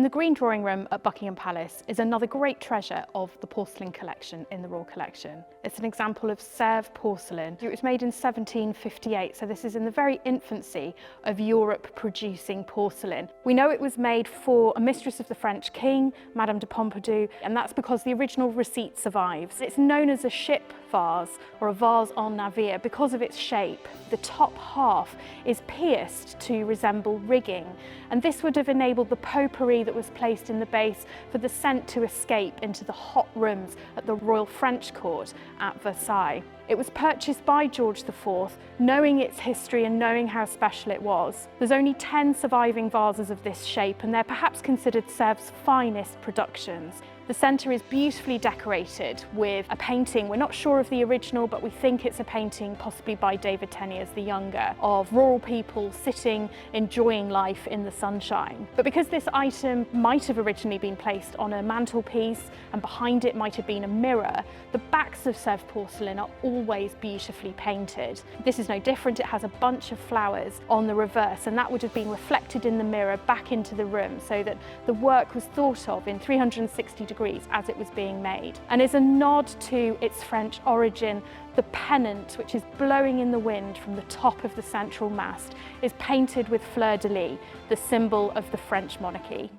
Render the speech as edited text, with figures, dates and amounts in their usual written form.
In the Green Drawing Room at Buckingham Palace is another great treasure of the porcelain collection in the Royal Collection. It's an example of Sèvres porcelain. It was made in 1758, so this is in the very infancy of Europe producing porcelain. We know it was made for a mistress of the French king, Madame de Pompadour, and that's because the original receipt survives. It's known as a ship vase or a vase en navire because of its shape. The top half is pierced to resemble rigging, and this would have enabled the potpourri that was placed in the base for the scent to escape into the hot rooms at the Royal French court at Versailles. It was purchased by George IV, knowing its history and knowing how special it was. There's only 10 surviving vases of this shape, and they're perhaps considered Sèvres' finest productions. The centre is beautifully decorated with a painting. We're not sure of the original, but we think it's a painting possibly by David Teniers the Younger, of rural people sitting, enjoying life in the sunshine. But because this item might have originally been placed on a mantelpiece and behind it might have been a mirror, the backs of Sèvres porcelain are always beautifully painted. This is no different. It has a bunch of flowers on the reverse, and that would have been reflected in the mirror back into the room, so that the work was thought of in 360 degrees as it was being made. And as a nod to its French origin, the pennant, which is blowing in the wind from the top of the central mast, is painted with fleur-de-lis, the symbol of the French monarchy.